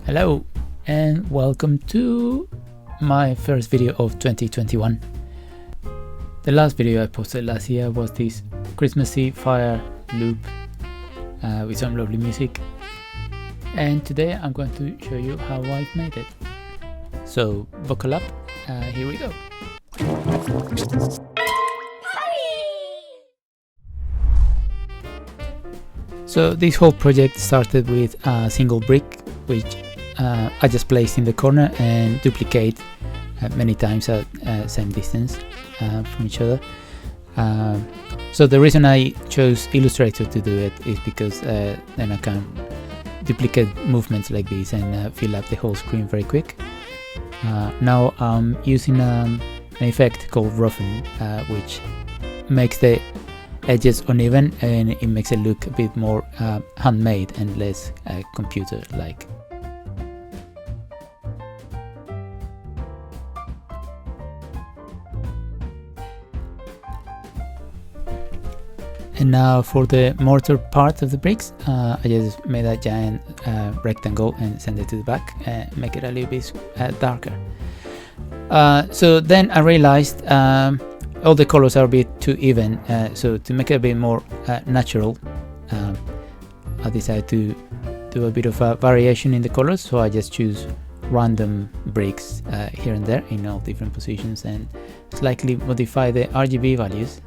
Hello and welcome to my first video of 2021. The last video I posted last year was this Christmassy fire loop with some lovely music, and today I'm going to show you how I've made it. So buckle up, here we go. So this whole project started with a single brick which I just placed in the corner and duplicate many times at same distance from each other. So the reason I chose Illustrator to do it is because then I can duplicate movements like this and fill up the whole screen very quick. Now I'm using an effect called roughen, which makes the edges uneven and it makes it look a bit more handmade and less computer-like. And now for the mortar part of the bricks, I just made a giant rectangle and send it to the back and make it a little bit darker. So then I realized all the colors are a bit too even, so to make it a bit more natural, I decided to do a bit of a variation in the colors. So I just choose random bricks here and there in all different positions and slightly modify the RGB values.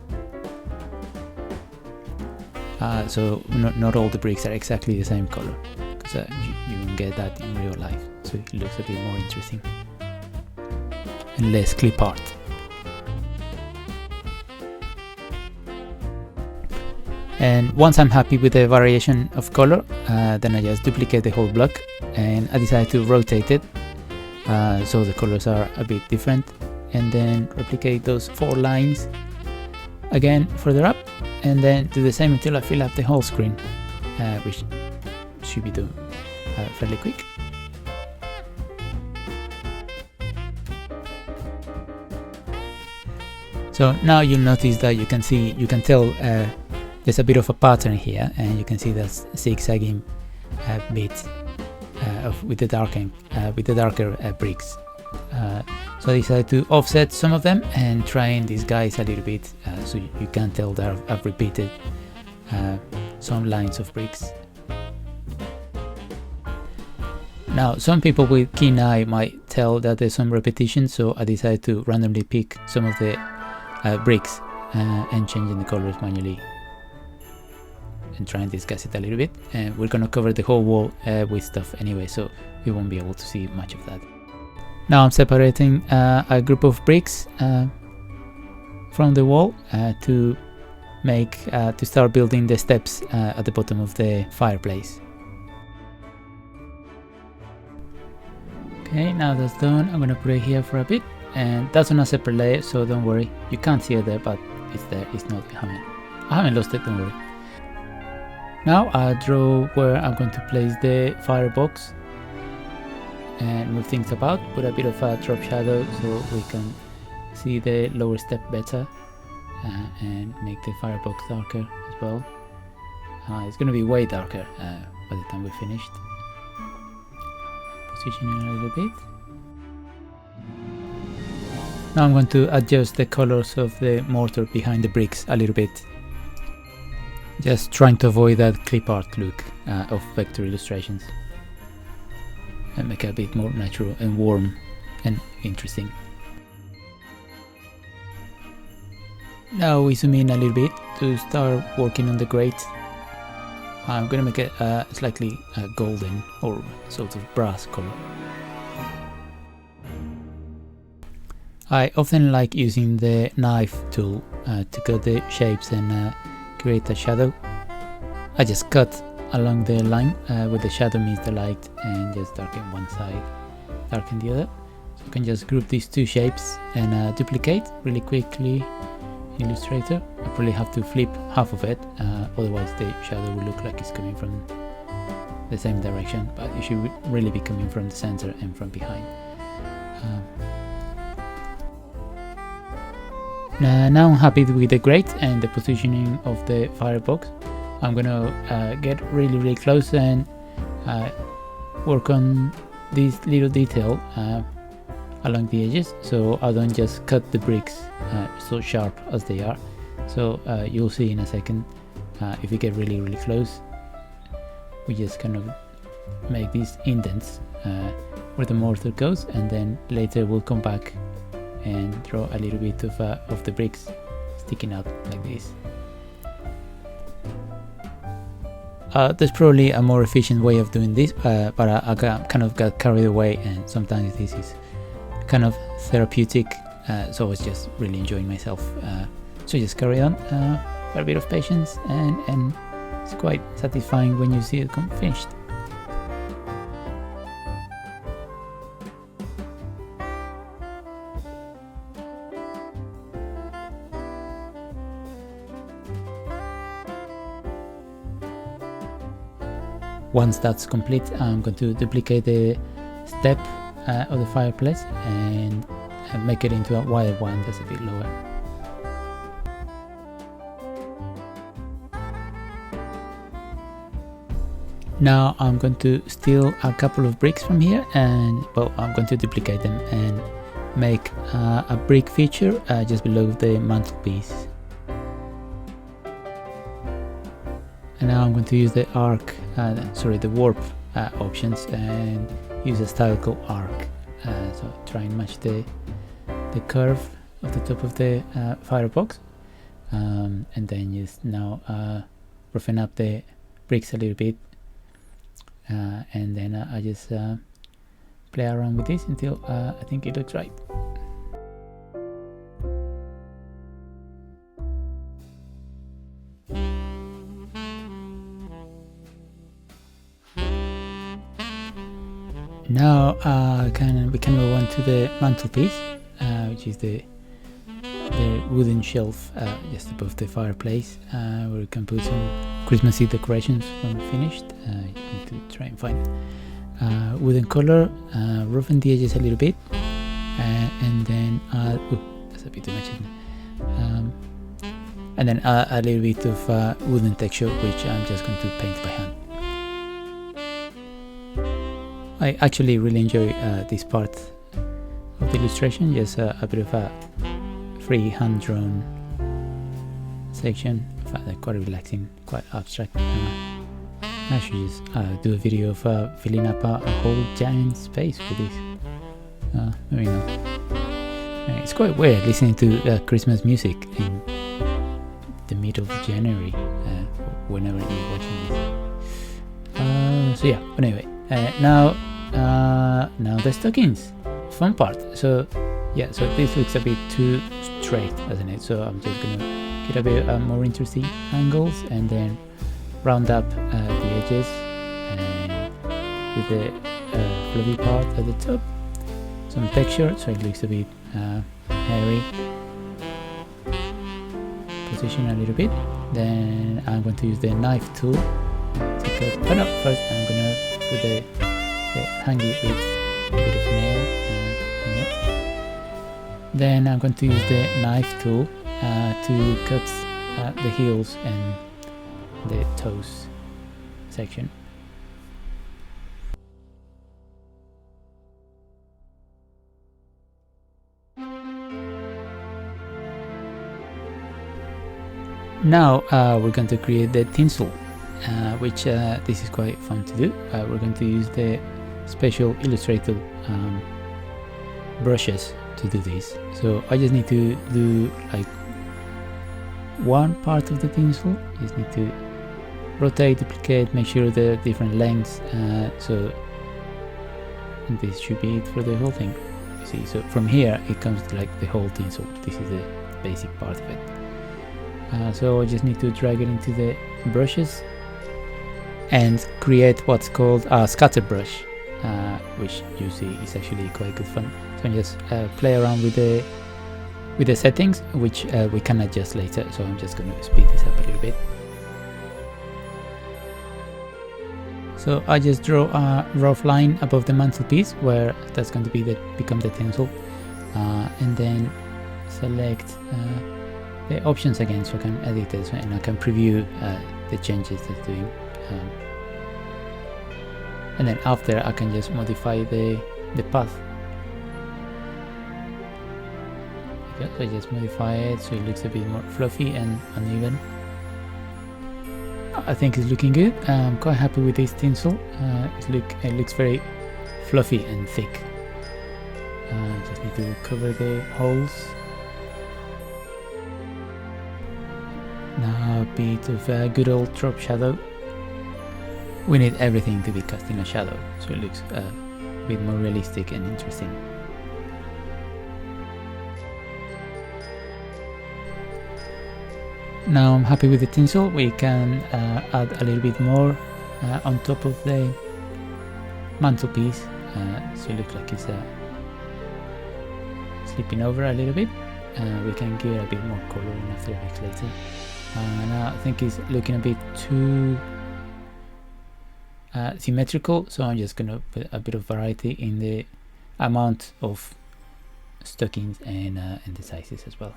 So not all the bricks are exactly the same color, because you can get that in real life, so it looks a bit more interesting and less clip art. And once I'm happy with the variation of color, then I just duplicate the whole block and I decide to rotate it so the colors are a bit different, and then replicate those 4 lines again further up, and then do the same until I fill up the whole screen, which should be done fairly quick. So now you'll notice that you can tell there's a bit of a pattern here, and you can see that zigzagging bit with the darker bricks. So I decided to offset some of them and train these guys a little bit, so you can tell that I've repeated some lines of bricks. Now some people with keen eye might tell that there's some repetition, so I decided to randomly pick some of the bricks and changing the colors manually and try and disguise it a little bit. And we're gonna cover the whole wall with stuff anyway, so we won't be able to see much of that. Now I'm separating a group of bricks from the wall to start building the steps at the bottom of the fireplace. Okay, now that's done. I'm gonna put it here for a bit, and that's on a separate layer, so don't worry, you can't see it there, but it's there. It's not, I haven't lost it, don't worry. Now I draw where I'm going to place the firebox and move things about, put a bit of a drop shadow so we can see the lower step better, and make the firebox darker as well. It's going to be way darker by the time we're finished. Positioning a little bit. Now I'm going to adjust the colors of the mortar behind the bricks a little bit, just trying to avoid that clip art look of vector illustrations, and make it a bit more natural and warm and interesting. Now we zoom in a little bit to start working on the grate. I'm going to make it slightly golden or sort of brass color. I often like using the knife tool to cut the shapes and create a shadow. I just cut along the line where the shadow meets the light and just darken one side, darken the other. So you can just group these 2 shapes and duplicate really quickly in Illustrator. I probably have to flip half of it, otherwise the shadow will look like it's coming from the same direction, but it should really be coming from the center and from behind. Now I'm happy with the grate and the positioning of the firebox. I'm gonna get really close and work on this little detail along the edges, so I don't just cut the bricks so sharp as they are. So you'll see in a second, if we get really close, we just kind of make these indents where the mortar goes, and then later we'll come back and draw a little bit of the bricks sticking out like this. There's probably a more efficient way of doing this, but I kind of got carried away, and sometimes this is kind of therapeutic, so I was just really enjoying myself. So just carry on, a bit of patience, and it's quite satisfying when you see it finished. Once that's complete, I'm going to duplicate the step of the fireplace and make it into a wider one that's a bit lower. Now I'm going to steal a couple of bricks from here, and well, I'm going to duplicate them and make a brick feature just below the mantelpiece. And now I'm going to use the the warp options and use a style called arc. So try and match the curve of the top of the firebox, and then just now roughen up the bricks a little bit, and then I just play around with this until I think it looks right. Now we can move on to the mantelpiece, which is the wooden shelf just above the fireplace, where we can put some Christmassy decorations when finished. You need to try and find wooden color, roughen the edges a little bit, and then that's a bit too much, isn't it? And then a little bit of wooden texture, which I'm just going to paint by hand. I actually really enjoy this part of the illustration, just a bit of a free hand-drawn section, quite relaxing, quite abstract. I should just do a video of filling up a whole giant space with this. Maybe not. It's quite weird listening to Christmas music in the middle of January, whenever you're watching this. So yeah, anyway, now the stockings, fun part. So yeah, so this looks a bit too straight, doesn't it? So I'm just gonna get a bit more interesting angles and then round up the edges, and with the fluffy part at the top, some texture so it looks a bit hairy. Position a little bit. Then I'm going to use the knife tool to cut. Oh no, first I'm gonna put the hangy with a bit of nail. Then I'm going to use the knife tool to cut the heels and the toes section. Now we're going to create the tinsel, which this is quite fun to do. We're going to use the special Illustrator brushes to do this. So I just need to do like one part of the tinsel. Just need to rotate, duplicate, make sure the different lengths. So this should be it for the whole thing. You see, so from here it comes to like the whole tinsel. This is the basic part of it. So I just need to drag it into the brushes and create what's called a scatter brush, which you see is actually quite good fun. So I just play around with the settings, which we can adjust later. So I'm just going to speed this up a little bit. So I just draw a rough line above the mantelpiece where that's going to become the tinsel, and then select the options again so I can edit this and I can preview the changes that's doing. and then after I can just modify the path. Okay, so I just modify it so it looks a bit more fluffy and uneven. I think it's looking good. I'm quite happy with this tinsel. It looks very fluffy and thick. Just need to cover the holes. Now a bit of good old drop shadow. We need everything to be cast in a shadow, so it looks a bit more realistic and interesting. Now I'm happy with the tinsel. We can add a little bit more on top of the mantelpiece, so it looks like it's slipping over a little bit. We can give it a bit more color in After Effects later. Now I think it's looking a bit too symmetrical, so I'm just gonna put a bit of variety in the amount of stockings and the sizes as well.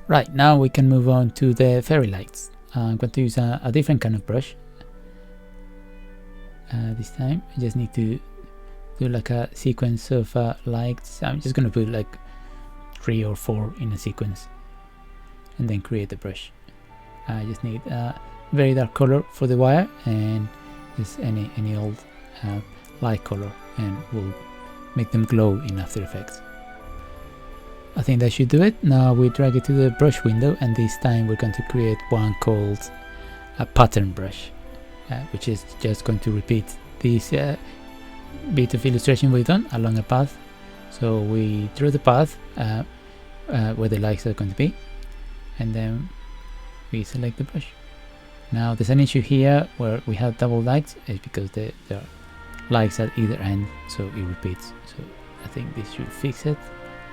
Right, now we can move on to the fairy lights. I'm going to use a different kind of brush. This time I just need to do like a sequence of lights. I'm just going to put like 3 or 4 in a sequence and then create the brush. I just need a very dark color for the wire and just any old light color, and we'll make them glow in After Effects. I think that should do it. Now we drag it to the brush window, and this time we're going to create one called a pattern brush, which is just going to repeat this bit of illustration we've done along a path. So we draw the path where the lights are going to be, and then we select the brush. Now there's an issue here where we have double lights, is because there are lights at either end, so it repeats. So I think this should fix it.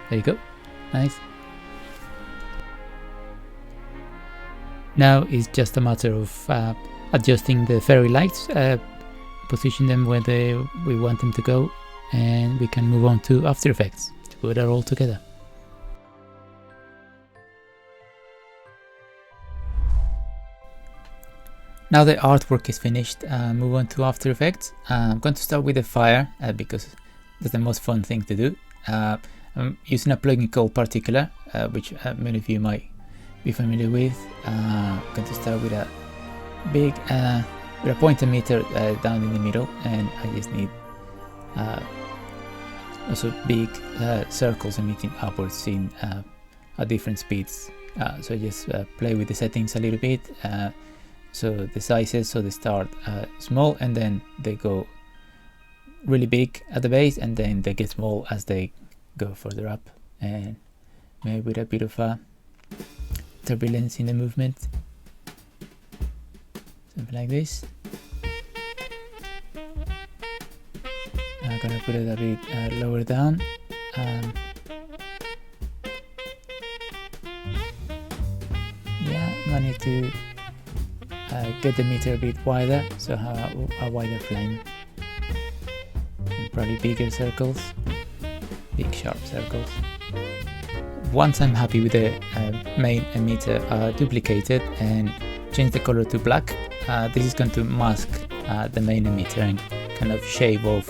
There you go. Nice. Now it's just a matter of adjusting the fairy lights, position them where we want them to go, and we can move on to After Effects to put it all together. Now the artwork is finished, move on to After Effects. I'm going to start with the fire because that's the most fun thing to do. I'm using a plugin called Particular, which many of you might be familiar with. I'm going to start with a big with a pointer meter down in the middle, and I just need also big circles emitting upwards in at different speeds. So I just play with the settings a little bit. So the sizes, so they start small and then they go really big at the base, and then they get small as they go further up, and maybe with a bit of turbulence in the movement, something like this. I'm gonna put it a bit lower down. Yeah, I need to get the meter a bit wider, so have a wider flame, and probably bigger circles, big sharp circles. Once I'm happy with the main emitter, duplicate it and change the color to black. This is going to mask the main emitter and kind of shave off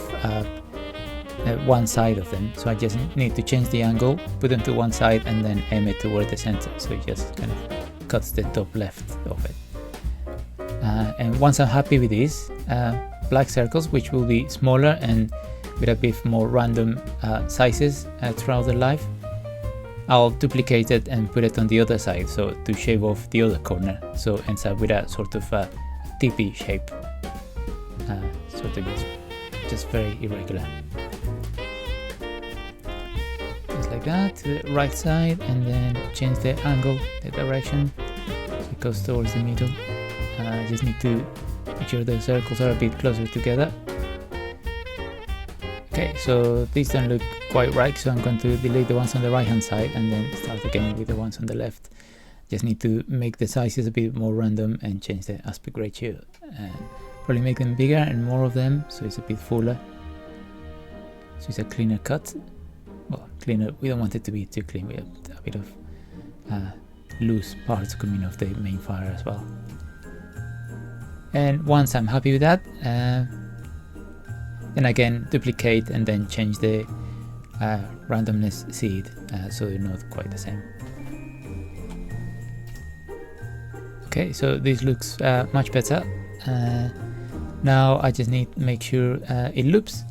one side of them. So I just need to change the angle, put them to one side, and then aim it toward the center, so it just kind of cuts the top left of it. And once I'm happy with these black circles, which will be smaller and with a bit more random sizes throughout their life, I'll duplicate it and put it on the other side, so to shave off the other corner, so it ends up with a sort of a tippy shape, sort of just very irregular. Just like that, to the right side, and then change the angle, the direction, so it goes towards the middle. I just need to make sure the circles are a bit closer together. Okay, so these don't look quite right, so I'm going to delete the ones on the right hand side and then start again with the ones on the left. Just need to make the sizes a bit more random and change the aspect ratio. Probably make them bigger and more of them, so it's a bit fuller. So it's a cleaner cut. Well, cleaner, we don't want it to be too clean, we have a bit of loose parts coming off the main fire as well. And once I'm happy with that, then again duplicate and then change the randomness seed so they're not quite the same. Okay, so this looks much better. Now I just need to make sure it loops.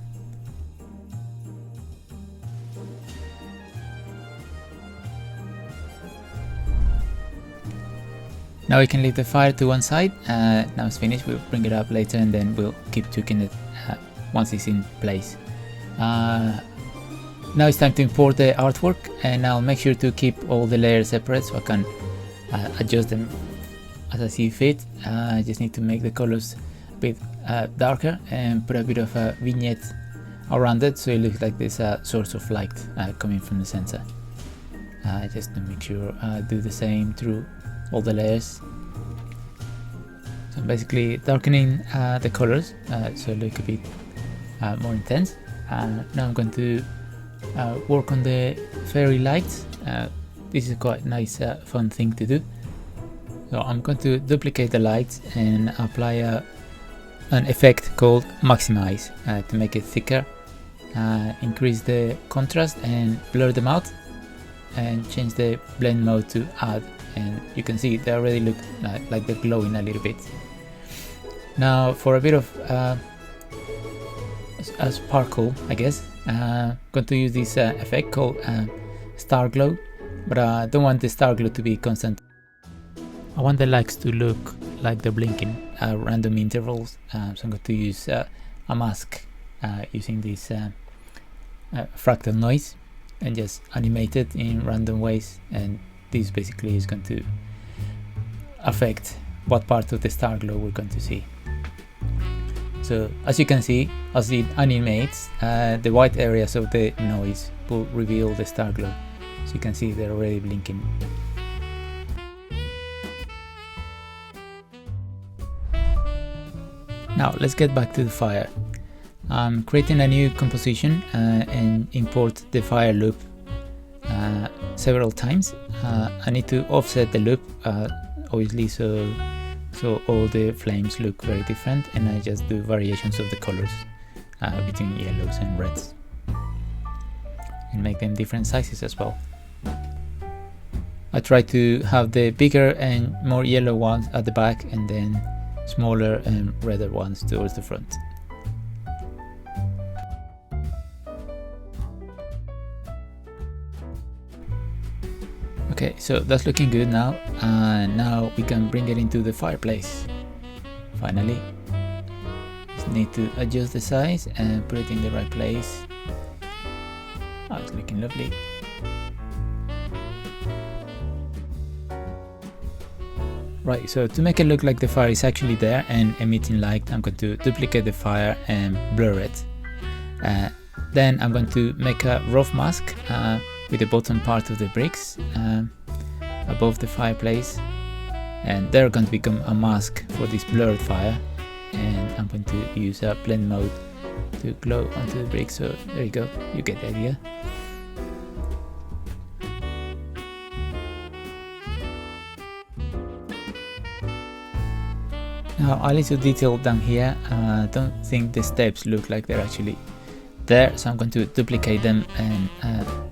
Now we can leave the fire to one side. Now it's finished. We'll bring it up later and then we'll keep tweaking it once it's in place. Now it's time to import the artwork, and I'll make sure to keep all the layers separate so I can adjust them as I see fit. I just need to make the colors a bit darker and put a bit of a vignette around it so it looks like there's a source of light coming from the center. Just to make sure I do the same through all the layers. So I'm basically darkening the colors so it look a bit more intense. Now I'm going to work on the fairy lights. This is quite a nice fun thing to do. So I'm going to duplicate the lights and apply an effect called maximize to make it thicker, increase the contrast and blur them out, and change the blend mode to add, and you can see they already look like they're glowing a little bit. Now for a bit of a sparkle, I guess, I'm going to use this effect called star glow, but I don't want the star glow to be constant. I want the lights to look like they're blinking at random intervals, so I'm going to use a mask using this fractal noise and just animate it in random ways, and this basically is going to affect what part of the star glow we're going to see. So as you can see, as it animates, the white areas of the noise will reveal the star glow. So you can see they're already blinking. Now let's get back to the fire. I'm creating a new composition and import the fire loop several times. I need to offset the loop obviously so all the flames look very different, and I just do variations of the colors between yellows and reds and make them different sizes as well. I try to have the bigger and more yellow ones at the back and then smaller and redder ones towards the front. Okay, so that's looking good now. Now we can bring it into the fireplace. Finally, just need to adjust the size and put it in the right place. Oh, it's looking lovely. Right, so to make it look like the fire is actually there and emitting light, I'm going to duplicate the fire and blur it. Then I'm going to make a rough mask with the bottom part of the bricks above the fireplace, and they're going to become a mask for this blurred fire, and I'm going to use a blend mode to glow onto the bricks. So there you go, you get the idea. Now a little detail down here, I don't think the steps look like they're actually there, so I'm going to duplicate them and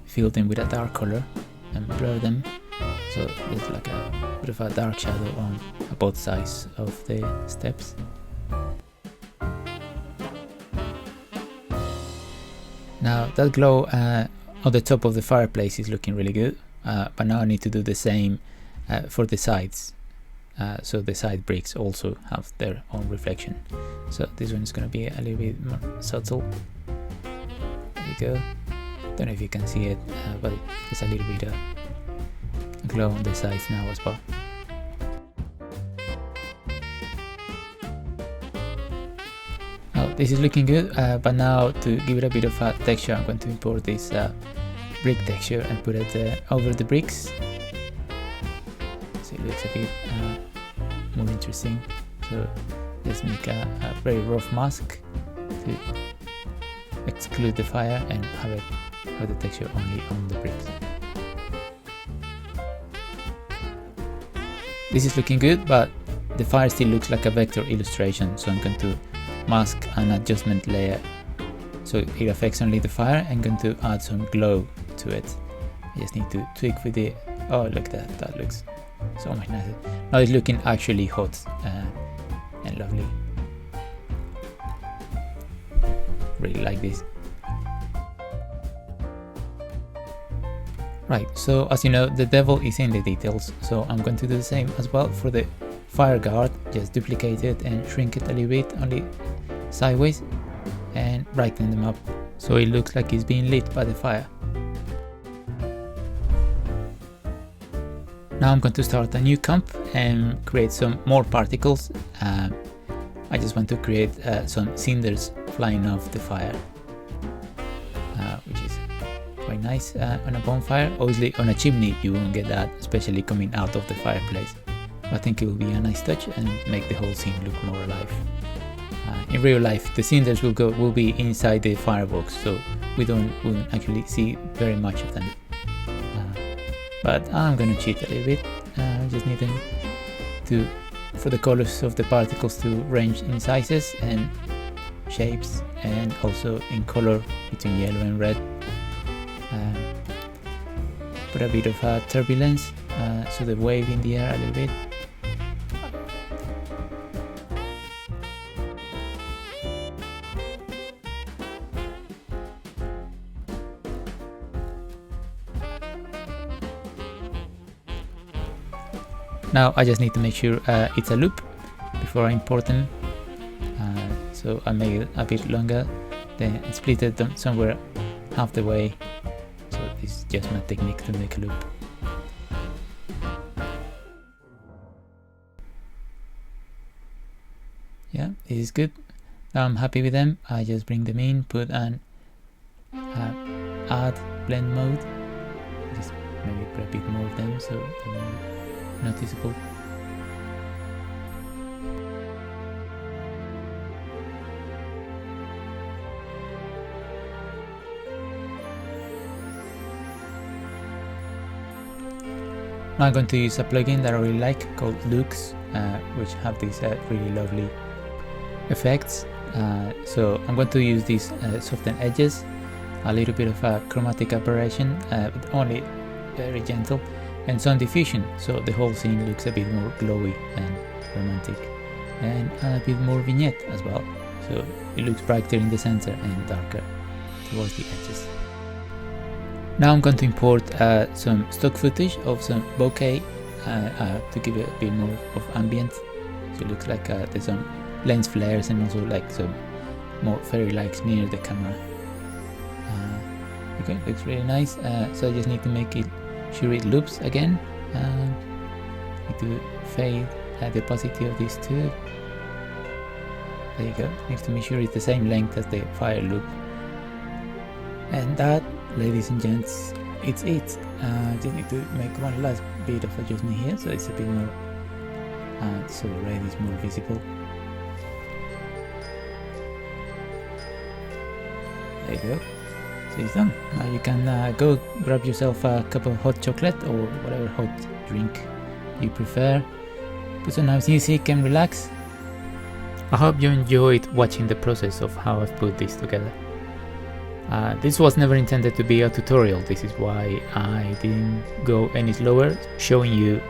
fill them with a dark color and blur them so there's like a bit of a dark shadow on both sides of the steps. Now that glow on the top of the fireplace is looking really good, but now I need to do the same for the sides, so the side bricks also have their own reflection. So this one is going to be a little bit more subtle. There you go. Don't know if you can see it, but there's a little bit of glow on the sides now as well. Now this is looking good, but now to give it a bit of a texture, I'm going to import this brick texture and put it over the bricks, so it looks a bit more interesting. So let's make a very rough mask to exclude the fire and have the texture only on the bricks. This is looking good, but the fire still looks like a vector illustration, so I'm going to mask an adjustment layer so it affects only the fire. I'm going to add some glow to it. I just need to tweak with it. Oh, look at that, that looks so much nicer. Now it's looking actually hot and lovely. Really like this. Right, so as you know, the devil is in the details, so I'm going to do the same as well for the fire guard. Just duplicate it and shrink it a little bit, only sideways, and brighten them up so it looks like it's being lit by the fire. Now I'm going to start a new comp and create some more particles. I just want to create some cinders flying off the fire, which is quite nice on a bonfire. Obviously on a chimney you won't get that, especially coming out of the fireplace. But I think it will be a nice touch and make the whole scene look more alive. In real life the cinders will be inside the firebox, so we won't actually see very much of them. But I'm gonna cheat a little bit. Just need them for the colors of the particles to range in sizes and shapes, and also in color between yellow and red. Put a bit of turbulence, so the wave in the air a little bit. Now I just need to make sure it's a loop before I import them. So I make it a bit longer, then split it somewhere half the way. So this is just my technique to make a loop. Yeah, this is good. Now I'm happy with them. I just bring them in, put an add blend mode. Just maybe put a bit more of them so they're more noticeable. Now I'm going to use a plugin that I really like called Lux, which have these really lovely effects. So I'm going to use these soften edges, a little bit of a chromatic aberration, but only very gentle, and some diffusion, so the whole scene looks a bit more glowy and romantic, and a bit more vignette as well, so it looks brighter in the center and darker towards the edges. Now I'm going to import some stock footage of some bokeh to give it a bit more of ambient, so it looks like there's some lens flares and also like some more fairy lights near the camera. Okay, looks really nice. So I just need to make it sure it loops again. Need to fade the opacity of these two. There you go. Need to make sure it's the same length as the fire loop. And that, ladies and gents, it's it. Just need to make one last bit of adjustment here, so it's a bit more, so red is more visible. There you go. So it's done. Now you can go grab yourself a cup of hot chocolate or whatever hot drink you prefer. Put some nice music and relax. I hope you enjoyed watching the process of how I've put this together. This was never intended to be a tutorial. This is why I didn't go any slower, showing you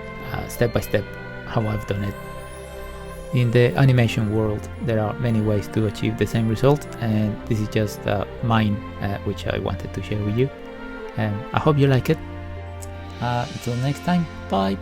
step by step how I've done it. In the animation world, there are many ways to achieve the same result, and this is just mine, which I wanted to share with you. I hope you like it. Until next time, bye!